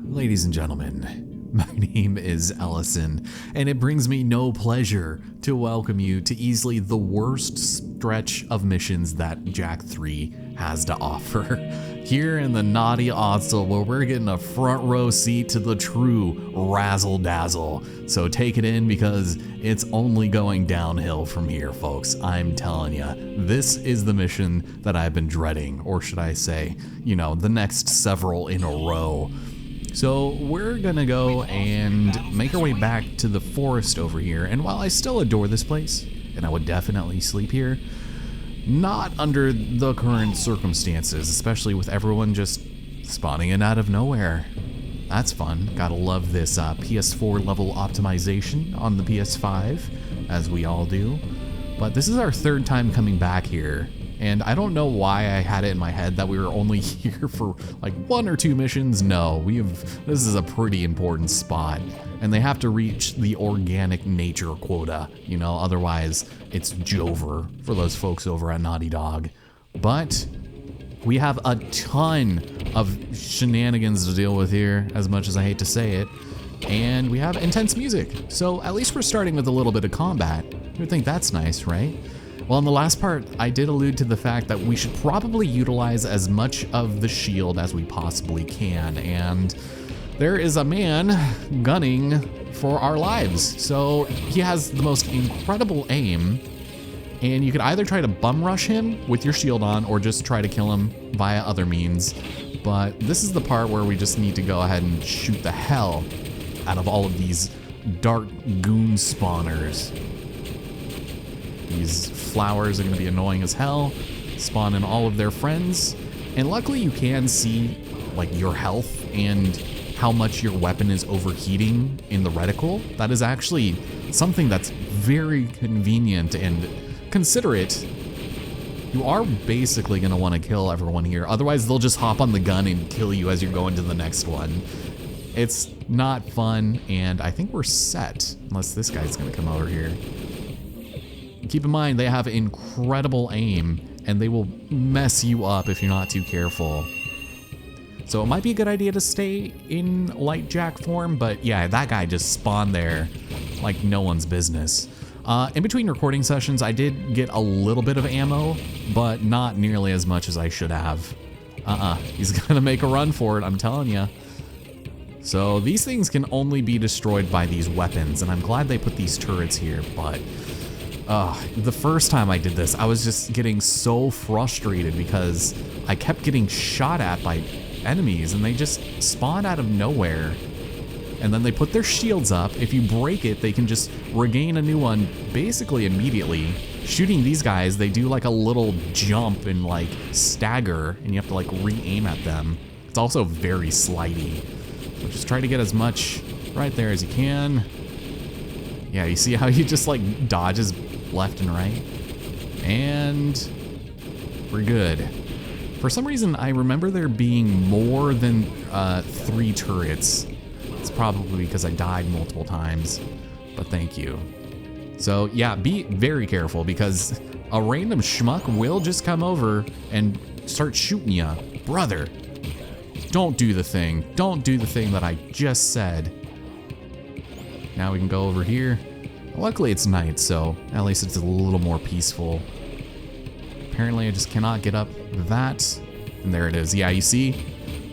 Ladies and gentlemen, my name is Ellison, and it brings me no pleasure to welcome you to easily the worst stretch of missions that Jack 3 has to offer. Here in the naughty Odsel, where we're getting a front row seat to the true razzle dazzle. So take it in, because it's only going downhill from here, folks. I'm telling ya, this is the mission that I've been dreading, or should I say, you know, the next several in a row. So we're gonna go and make our way back to the forest over here, and while I still adore this place, and I would definitely sleep here, not under the current circumstances, especially with everyone just spawning in out of nowhere. That's fun. Gotta love this PS4 level optimization on the PS5, as we all do. But this is our third time coming back here, and I don't know why I had it in my head that we were only here for like 1 or 2 missions. No, this is a pretty important spot, and they have to reach the organic nature quota, you know, otherwise it's Jover for those folks over at Naughty Dog. But we have a ton of shenanigans to deal with here, as much as I hate to say it, and we have intense music, so at least we're starting with a little bit of combat. You would think that's nice, right? Well, in the last part, I did allude to the fact that we should probably utilize as much of the shield as we possibly can, and there is a man gunning for our lives. So he has the most incredible aim, and you could either try to bum rush him with your shield on, or just try to kill him via other means. But this is the part where we just need to go ahead and shoot the hell out of all of these dark goon spawners. These flowers are going to be annoying as hell, spawning all of their friends, and luckily you can see like your health and how much your weapon is overheating in the reticle. That is actually something that's very convenient and considerate. You are basically going to want to kill everyone here, otherwise they'll just hop on the gun and kill you as you're going to the next one. It's not fun, and I think we're set, unless this guy's going to come over here. Keep in mind, they have incredible aim, and they will mess you up if you're not too careful. So it might be a good idea to stay in light Jack form, but yeah, that guy just spawned there like no one's business. In between recording sessions, I did get a little bit of ammo, but not nearly as much as I should have. He's gonna make a run for it, I'm telling you. So these things can only be destroyed by these weapons, and I'm glad they put these turrets here, but the first time I did this, I was just getting so frustrated because I kept getting shot at by enemies, and they just spawn out of nowhere. And then they put their shields up. If you break it, they can just regain a new one basically immediately. Shooting these guys, they do like a little jump and like stagger, and you have to like re-aim at them. It's also very slidey. So just try to get as much right there as you can. Yeah, you see how he just like dodges left and right? And we're good. For some reason, I remember there being more than 3 turrets. It's probably because I died multiple times, but thank you. So yeah, be very careful, because a random schmuck will just come over and start shooting ya. Brother, don't do the thing. Don't do the thing that I just said. Now we can go over here. Luckily it's night, so at least it's a little more peaceful. Apparently I just cannot get up that. And there it is. Yeah, you see?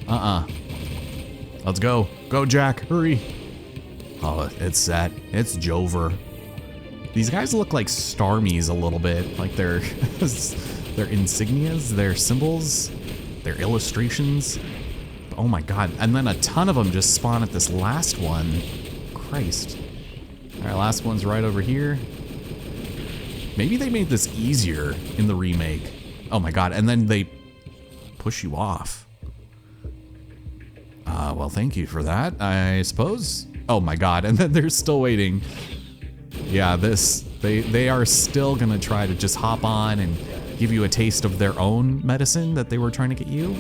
Let's go. Go, Jack. Hurry. Oh, it's set. It's Jover. These guys look like Starmies a little bit. Like their insignias, their symbols, their illustrations. Oh my god. And then a ton of them just spawn at this last one. Christ. Alright, last one's right over here. Maybe they made this easier in the remake. Oh my god, and then they push you off. Well, thank you for that, I suppose. Oh my god, and then they're still waiting. Yeah, they are still gonna try to just hop on and give you a taste of their own medicine that they were trying to get you.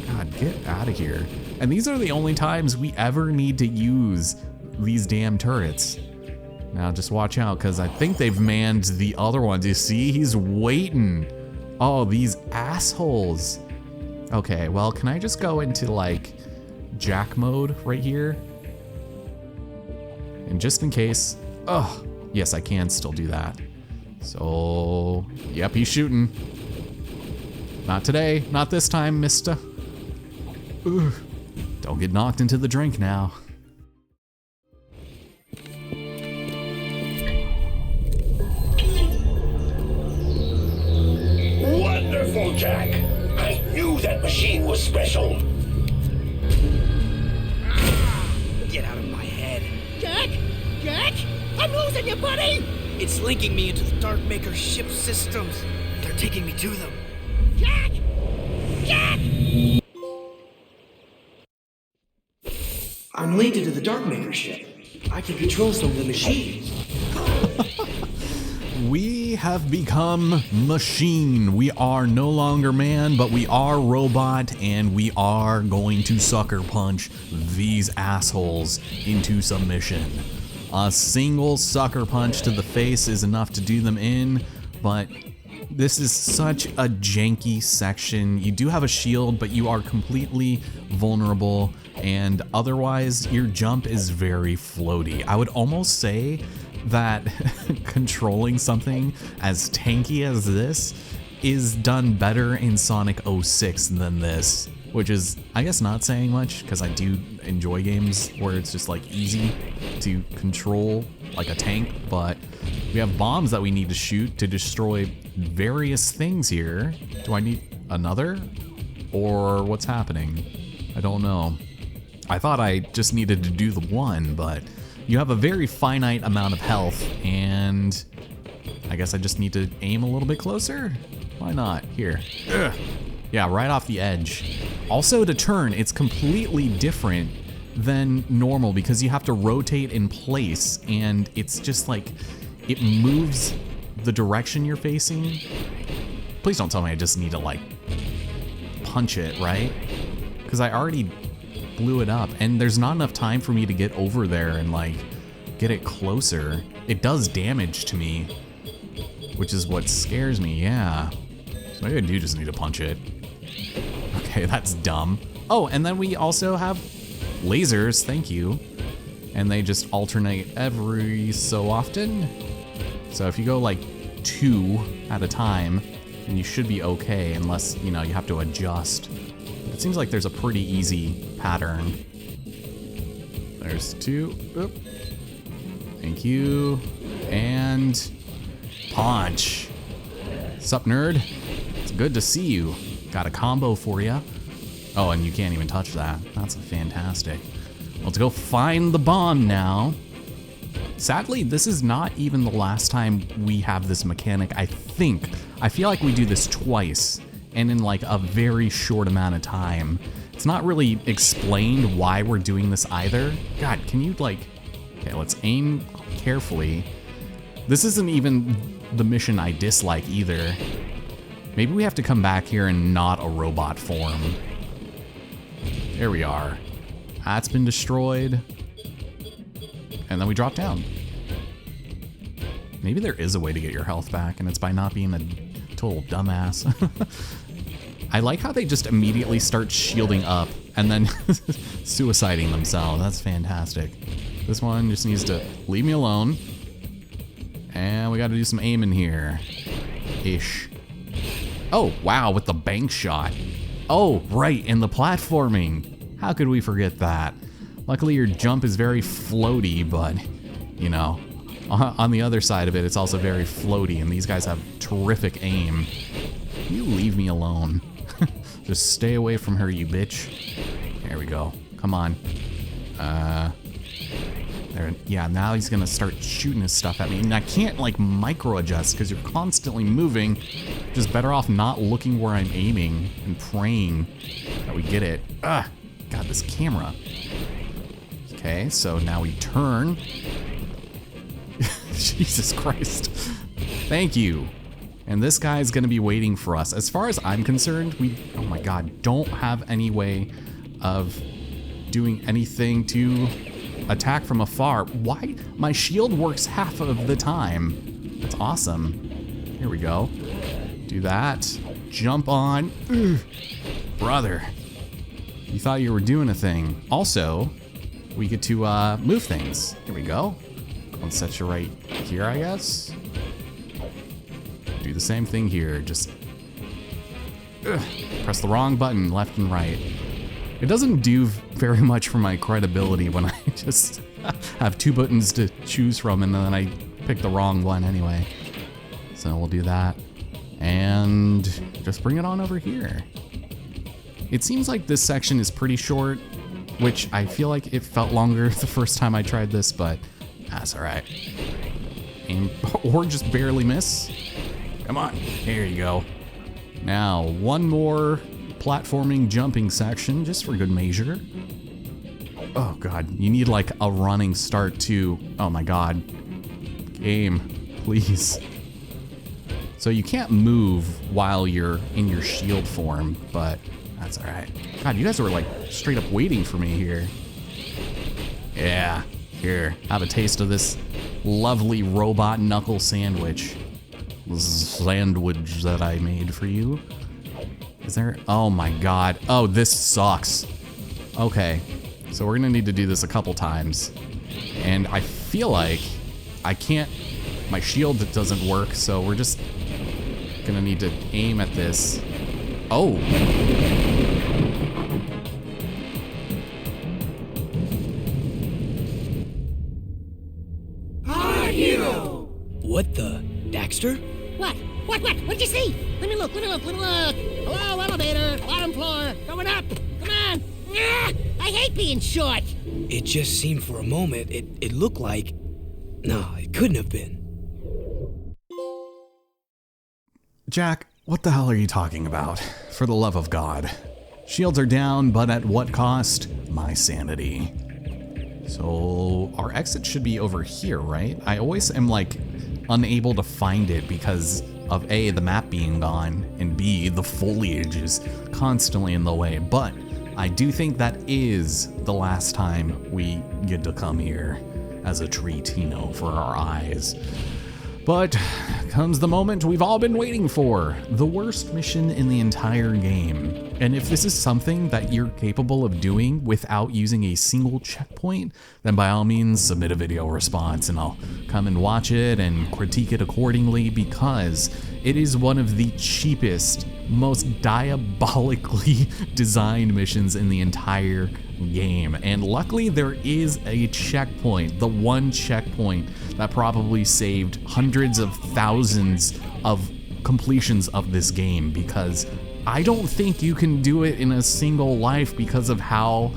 God, get out of here. And these are the only times we ever need to use these damn turrets. Now just watch out, because I think they've manned the other ones. You see, he's waiting. Oh, these assholes. Okay, well, can I just go into like jack mode right here? And just in case, oh, yes, I can still do that. So, yep, he's shooting. Not today, not this time, mister. Ugh. Don't get knocked into the drink now. Wonderful, Jack. I knew that machine was special. Get out of my head. Jack? Jack? I'm losing you, buddy! It's linking me into the Darkmaker's ship systems. They're taking me to them. Jack! Jack! I'm linked into the Darkmaker's ship. I can control some of the machines. We have become machine. We are no longer man, but we are robot, and we are going to sucker punch these assholes into submission. A single sucker punch to the face is enough to do them in, but this is such a janky section. You do have a shield, but you are completely vulnerable, and otherwise your jump is very floaty. I would almost say that controlling something as tanky as this is done better in Sonic 06 than this, which is, I guess, not saying much, because I do enjoy games where it's just like easy to control like a tank, but we have bombs that we need to shoot to destroy various things here. Do I need another? Or what's happening? I don't know. I thought I just needed to do the one, but you have a very finite amount of health, and I guess I just need to aim a little bit closer? Why not? Here. Ugh. Yeah, right off the edge. Also, to turn, it's completely different than normal because you have to rotate in place, and it's just like, it moves the direction you're facing. Please don't tell me I just need to like punch it, right? Because I already blew it up, and there's not enough time for me to get over there and like get it closer. It does damage to me, which is what scares me. Yeah, so maybe I do just need to punch it. Okay, that's dumb. Oh, and then we also have lasers, thank you, and they just alternate every so often. So if you go like 2 at a time, then you should be okay, unless, you know, you have to adjust. It seems like there's a pretty easy pattern. There's 2. Oop. Thank you. And punch. Sup, nerd? It's good to see you. Got a combo for you. Oh, and you can't even touch that. That's fantastic. Well, let's go find the bomb now. Sadly, this is not even the last time we have this mechanic, I think. I feel like we do this twice, and in like a very short amount of time. It's not really explained why we're doing this either. God, can you like... Okay, let's aim carefully. This isn't even the mission I dislike either. Maybe we have to come back here in not a robot form. There we are. That's been destroyed. And then we drop down. Maybe there is a way to get your health back, and it's by not being a total dumbass. I like how they just immediately start shielding up and then suiciding themselves. That's fantastic. This one just needs to leave me alone. And we got to do some aiming here. Ish. Oh, wow, with the bank shot. Oh, right, and the platforming. How could we forget that? Luckily, your jump is very floaty, but, you know, on the other side of it, it's also very floaty, and these guys have terrific aim. You leave me alone. Just stay away from her, you bitch. There we go. Come on. There. Yeah, now he's gonna start shooting his stuff at me, and I can't, like, micro-adjust, because you're constantly moving. Just better off not looking where I'm aiming and praying that we get it. Ugh! God, this camera. Okay, so now we turn. Jesus Christ. Thank you. And this guy's gonna be waiting for us. As far as I'm concerned, we, oh my God, don't have any way of doing anything to attack from afar. Why? My shield works half of the time. That's awesome. Here we go. Do that. Jump on. Ugh. brother. You thought you were doing a thing. Also, we get to move things. Here we go. Let's set you right here, I guess. Do the same thing here. Just press the wrong button left and right. It doesn't do very much for my credibility when I just have 2 buttons to choose from and then I pick the wrong one anyway. So we'll do that. And just bring it on over here. It seems like this section is pretty short, which I feel like it felt longer the first time I tried this, but that's all right. Aim, or just barely miss. Come on, here you go. Now, one more platforming jumping section, just for good measure. Oh God, you need like a running start too. Oh my God. Game, please. So you can't move while you're in your shield form, but that's all right. God, you guys were like straight up waiting for me here. Yeah, here, have a taste of this lovely robot knuckle sandwich. Sandwich that I made for you. Is there, oh my God. Oh, this sucks. Okay, so we're gonna need to do this a couple times. And I feel like I can't, my shield doesn't work, so we're just gonna need to aim at this. Oh. Our hero! What the? Daxter? What? What'd you see? Let me look. Hello, elevator. Bottom floor. Going up. Come on. Ah, I hate being short. It just seemed for a moment, it looked like... No, it couldn't have been. Jack, what the hell are you talking about? For the love of God. Shields are down, but at what cost? My sanity. So our exit should be over here, right? I always am like unable to find it because of A, the map being gone, and B, the foliage is constantly in the way. But I do think that is the last time we get to come here as a treat, you know, for our eyes. But comes the moment we've all been waiting for, the worst mission in the entire game. And if this is something that you're capable of doing without using a single checkpoint, then by all means submit a video response and I'll come and watch it and critique it accordingly, because it is one of the cheapest, most diabolically designed missions in the entire game. And luckily there is a checkpoint, the one checkpoint that probably saved hundreds of thousands of completions of this game, because I don't think you can do it in a single life because of how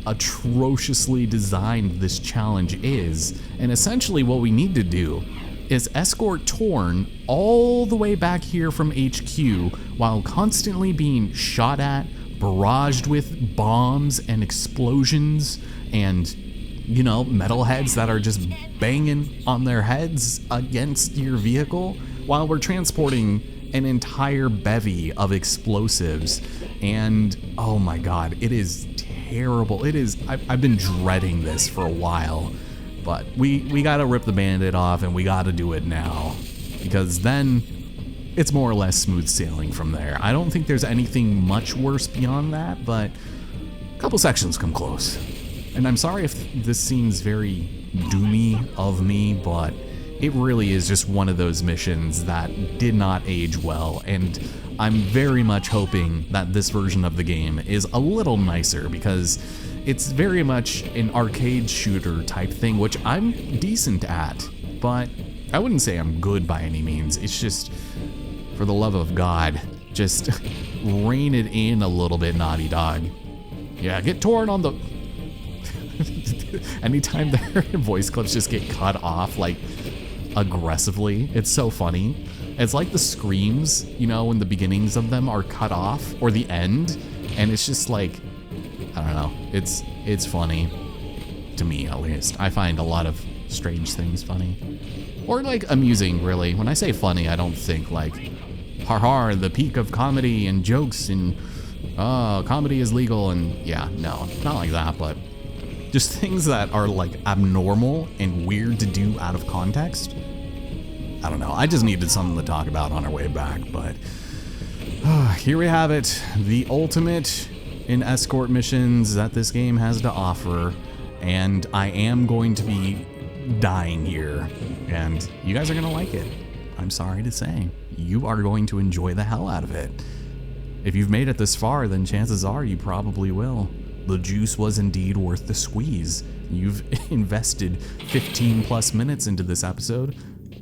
atrociously designed this challenge is. And essentially what we need to do is escort Torn all the way back here from HQ while constantly being shot at, barraged with bombs and explosions and, you know, metalheads that are just banging on their heads against your vehicle while we're transporting an entire bevy of explosives. And oh my God, it is terrible. It is, I've been dreading this for a while, but we gotta rip the Band-Aid off and we gotta do it now, because then it's more or less smooth sailing from there. I don't think there's anything much worse beyond that, but a couple sections come close. And I'm sorry if this seems very doomy of me, but it really is just one of those missions that did not age well, and I'm very much hoping that this version of the game is a little nicer, because it's very much an arcade shooter type thing, which I'm decent at, but I wouldn't say I'm good by any means. It's just, for the love of God, just rein it in a little bit, Naughty Dog. Yeah, get Torn on the... Anytime their voice clips just get cut off, like, aggressively, it's so funny. It's like the screams, you know, when the beginnings of them are cut off, or the end, and it's just like, I don't know, it's funny, to me at least. I find a lot of strange things funny. Or like amusing, really. When I say funny, I don't think like, har the peak of comedy and jokes and, comedy is legal and, yeah, no, not like that, but just things that are like abnormal and weird to do out of context. I don't know, I just needed something to talk about on our way back, but Here we have it, the ultimate in escort missions that this game has to offer, and I am going to be dying here, and you guys are gonna like it. I'm sorry to say. You are going to enjoy the hell out of it. If you've made it this far, then chances are you probably will. The juice was indeed worth the squeeze. You've invested 15 plus minutes into this episode.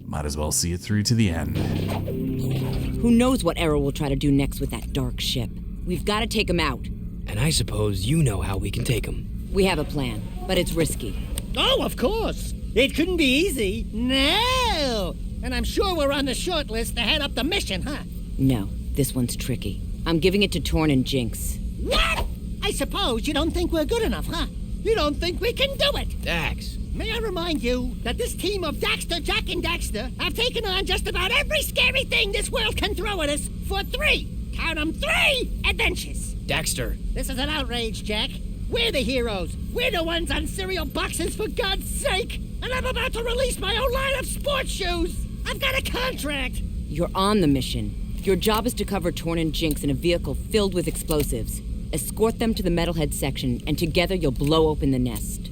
Might as well see it through to the end. Who knows what Arrow will try to do next with that dark ship? We've got to take him out. And I suppose you know how we can take him. We have a plan, but it's risky. Oh, of course. It couldn't be easy. No. And I'm sure we're on the short list to head up the mission, huh? No, this one's tricky. I'm giving it to Torn and Jinx. What? I suppose you don't think we're good enough, huh? You don't think we can do it? Dax. May I remind you that this team of Daxter, Jack, and Daxter have taken on just about every scary thing this world can throw at us for 3, count 'em, 3 adventures. Daxter. This is an outrage, Jack. We're the heroes. We're the ones on cereal boxes, for God's sake. And I'm about to release my own line of sports shoes. I've got a contract. You're on the mission. Your job is to cover Torn and Jinx in a vehicle filled with explosives. Escort them to the metalhead section, and together you'll blow open the nest.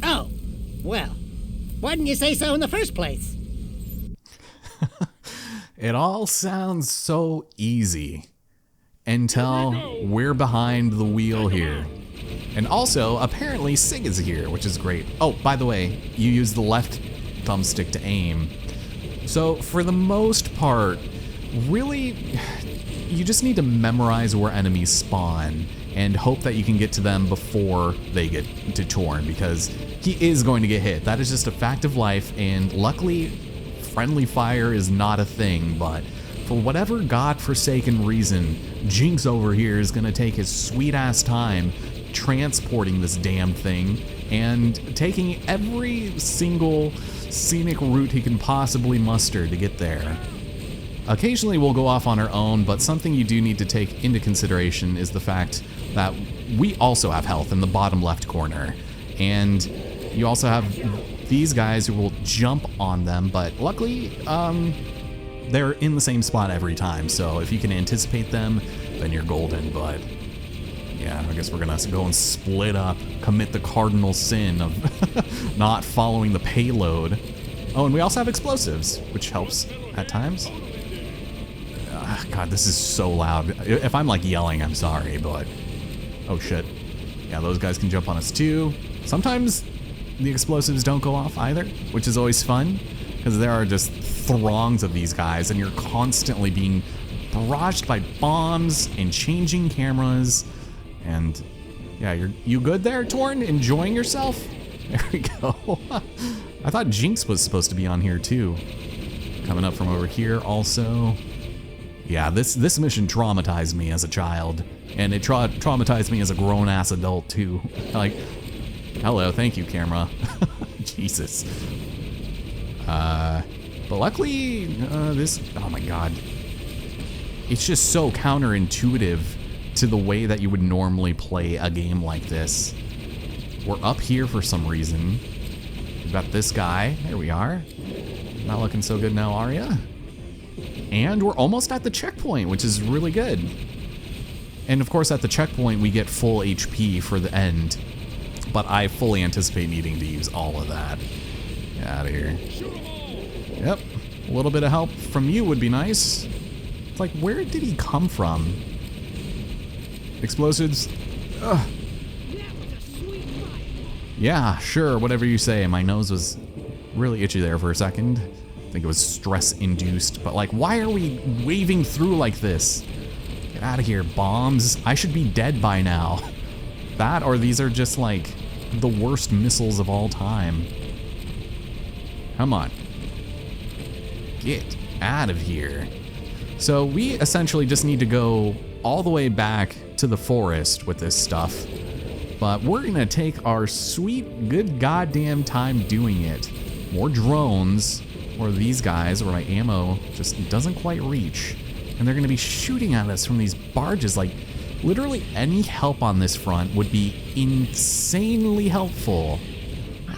Oh, well, why didn't you say so in the first place? It all sounds so easy until we're behind the wheel here. And also, apparently, Sig is here, which is great. Oh, by the way, you use the left thumbstick to aim. So, for the most part, really, you just need to memorize where enemies spawn and hope that you can get to them before they get to Torn, because he is going to get hit. That is just a fact of life, and luckily, friendly fire is not a thing, but for whatever godforsaken reason, Jinx over here is gonna take his sweet-ass time transporting this damn thing and taking every single scenic route he can possibly muster to get there. Occasionally we'll go off on our own, but something you do need to take into consideration is the fact that we also have health in the bottom left corner. And you also have these guys who will jump on them, but luckily, they're in the same spot every time. So if you can anticipate them, then you're golden. But yeah, I guess we're gonna go and split up, commit the cardinal sin of not following the payload. Oh, and we also have explosives, which helps at times. God, this is so loud. If I'm like yelling, I'm sorry, but oh shit. Yeah, those guys can jump on us too. Sometimes the explosives don't go off either, which is always fun because there are just throngs of these guys and you're constantly being barraged by bombs and changing cameras. And yeah, you good there, Torn? Enjoying yourself? There we go. I thought Jinx was supposed to be on here too. Coming up from over here also. Yeah, this mission traumatized me as a child, and it traumatized me as a grown-ass adult too. Like, hello, thank you, camera. Jesus. But luckily, this, oh my god. It's just so counterintuitive to the way that you would normally play a game like this. We're up here for some reason. We've got this guy, there we are. Not looking so good now, are ya? And we're almost at the checkpoint, which is really good. And of course, at the checkpoint, we get full HP for the end. But I fully anticipate needing to use all of that. Get out of here. Yep, a little bit of help from you would be nice. It's like, where did he come from? Explosives? Ugh. Yeah, sure, whatever you say. My nose was really itchy there for a second. I think it was stress-induced, but like, why are we waving through like this? Get out of here, bombs. I should be dead by now. That, or these are just like the worst missiles of all time. Come on. Get out of here. So we essentially just need to go all the way back to the forest with this stuff, but we're gonna take our sweet, good goddamn time doing it. More drones. Or these guys, where my ammo just doesn't quite reach. And they're gonna be shooting at us from these barges. Like, literally any help on this front would be insanely helpful.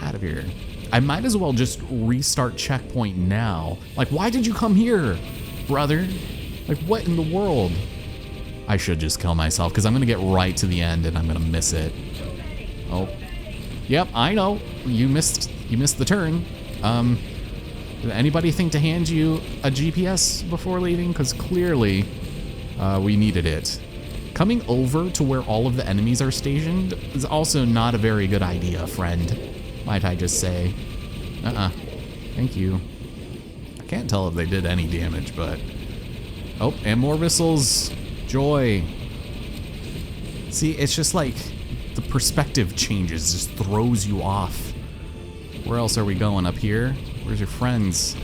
Out of here. I might as well just restart checkpoint now. Like, why did you come here, brother? Like, what in the world? I should just kill myself because I'm gonna get right to the end and I'm gonna miss it. Oh, yep, I know. You missed the turn. Did anybody think to hand you a GPS before leaving? Because clearly we needed it. Coming over to where all of the enemies are stationed is also not a very good idea, friend. Might I just say. Thank you. I can't tell if they did any damage, but... Oh, and more missiles. Joy. See, it's just like the perspective changes, just throws you off. Where else are we going? Up here? Where's your friends?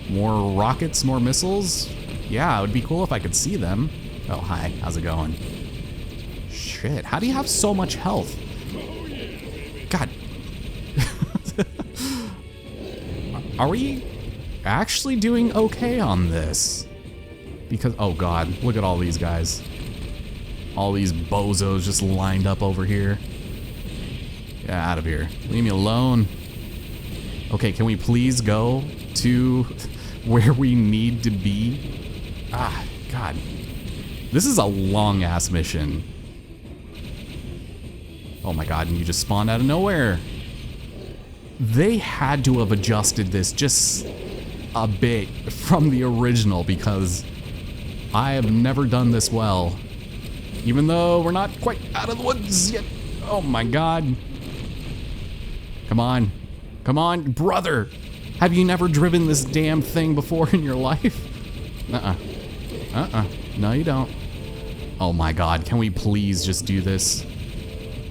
More rockets, more missiles? Yeah, it would be cool if I could see them. Oh, hi. How's it going? Shit, how do you have so much health? God. Are we actually doing okay on this? Because, oh God, look at all these guys. All these bozos just lined up over here. Get out of here. Leave me alone. Okay, can we please go to where we need to be? Ah, God. This is a long-ass mission. Oh my God, and you just spawned out of nowhere. They had to have adjusted this just a bit from the original because I have never done this well. Even though we're not quite out of the woods yet. Oh my God. Come on. Come on, brother. Have you never driven this damn thing before in your life? No, you don't. Oh my God, can we please just do this?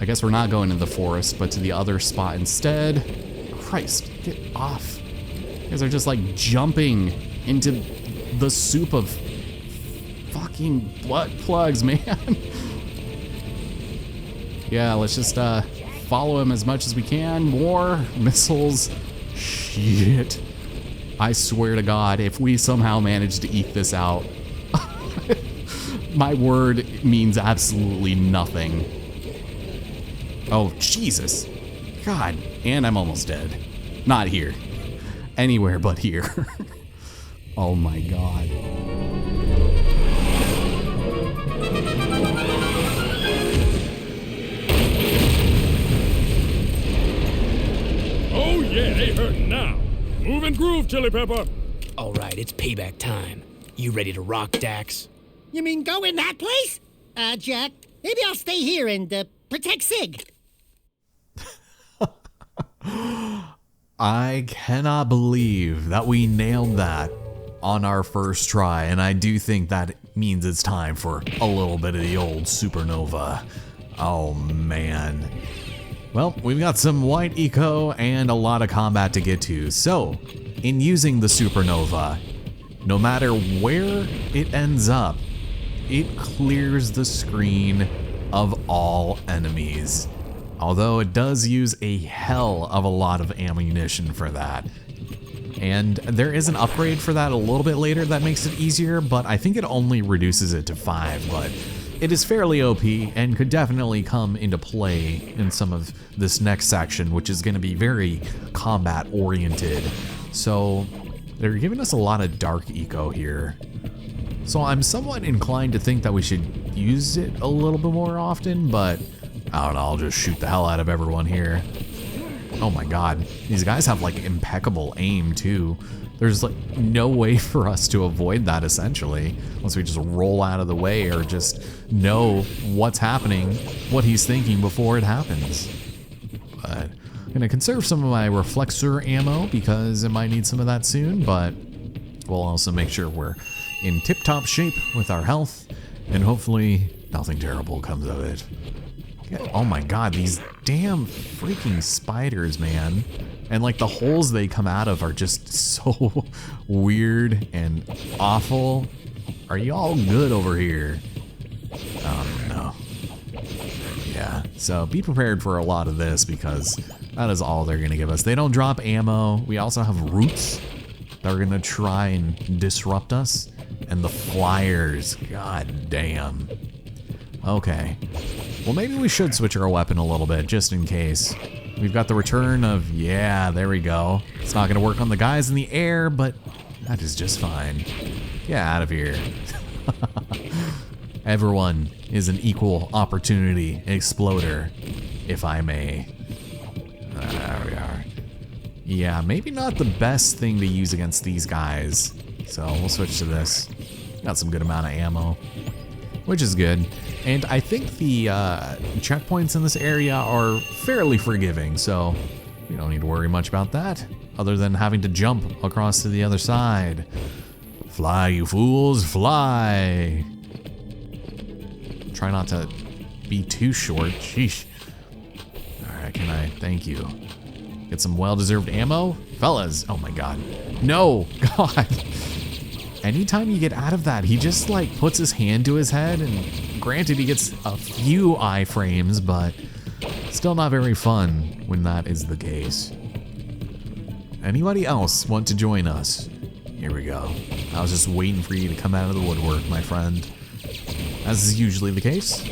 I guess we're not going to the forest, but to the other spot instead. Christ, get off. You guys are just like jumping into the soup of fucking blood plugs, man. Yeah, let's just follow him as much as we can. More missiles. Shit. I swear to God, if we somehow manage to eke this out, my word means absolutely nothing. Oh, Jesus. God, and I'm almost dead. Not here. Anywhere but here. Oh my God. Oh yeah, they hurting now. Move and groove, Chili Pepper. All right, it's payback time. You ready to rock, Dax? You mean go in that place? Jack, maybe I'll stay here and protect Sig. I cannot believe that we nailed that on our first try, and I do think that means it's time for a little bit of the old supernova. Oh man. Well, we've got some white eco and a lot of combat to get to, so in using the supernova, no matter where it ends up, it clears the screen of all enemies. Although it does use a hell of a lot of ammunition for that. And there is an upgrade for that a little bit later that makes it easier, but I think it only reduces it to 5, but it is fairly OP and could definitely come into play in some of this next section, which is going to be very combat oriented. So they're giving us a lot of dark eco here. So I'm somewhat inclined to think that we should use it a little bit more often, but I don't know, I'll just shoot the hell out of everyone here. Oh my God, these guys have like impeccable aim too. There's like no way for us to avoid that essentially, unless we just roll out of the way or just know what's happening, what he's thinking before it happens. But I'm gonna conserve some of my reflexor ammo because it might need some of that soon, but we'll also make sure we're in tip-top shape with our health, and hopefully nothing terrible comes of it. Oh my God, these damn freaking spiders, man. And like the holes they come out of are just so weird and awful. Are you all good over here? No. Yeah, so be prepared for a lot of this because that is all they're gonna give us. They don't drop ammo. We also have roots that are gonna try and disrupt us. And the flyers, god damn. Okay. Well, maybe we should switch our weapon a little bit, just in case. We've got the return of, yeah, there we go. It's not gonna work on the guys in the air, but that is just fine. Get out of here. Everyone is an equal opportunity exploder, if I may. There we are. Yeah, maybe not the best thing to use against these guys. So we'll switch to this. Got some good amount of ammo, which is good. And I think the checkpoints in this area are fairly forgiving, so you don't need to worry much about that, other than having to jump across to the other side. Fly, you fools, fly! Try not to be too short. Sheesh. Alright, can I? Thank you. Get some well-deserved ammo? Fellas, oh my god. No! God! Anytime you get out of that, he just like puts his hand to his head, and granted he gets a few iframes, but still not very fun when that is the case. Anybody else want to join us? Here we go. I was just waiting for you to come out of the woodwork, my friend. As is usually the case.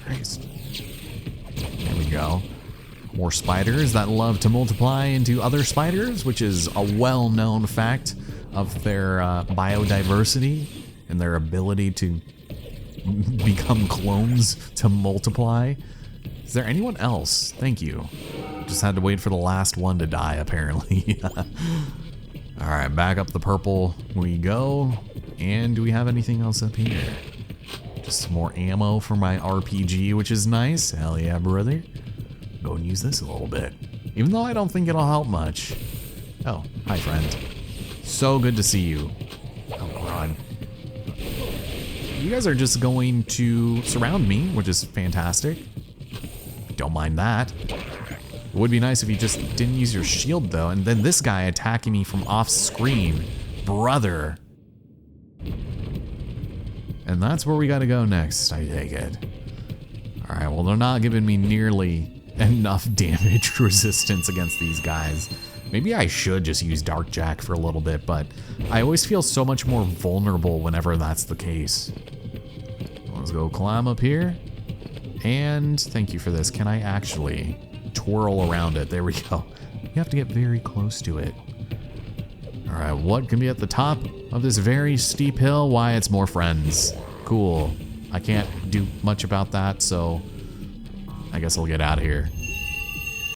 Christ. There we go. More spiders that love to multiply into other spiders, which is a well-known fact of their biodiversity and their ability to become clones to multiply. Is there anyone else? Thank you. Just had to wait for the last one to die, apparently. Alright, back up the purple we go. And do we have anything else up here? Just some more ammo for my RPG, which is nice. Hell yeah, brother. Go and use this a little bit. Even though I don't think it'll help much. Oh, hi, friend. So good to see you. Oh, God. You guys are just going to surround me, which is fantastic. Don't mind that. It would be nice if you just didn't use your shield, though. And then this guy attacking me from off screen. Brother. And that's where we gotta go next, I take it. Alright, well, they're not giving me nearly enough damage resistance against these guys. Maybe I should just use Dark Jack for a little bit, but I always feel so much more vulnerable whenever that's the case. Let's go climb up here. And thank you for this. Can I actually twirl around it? There we go. You have to get very close to it. Alright, what can be at the top of this very steep hill? Why, it's more friends. Cool. I can't do much about that, so I guess I'll get out of here.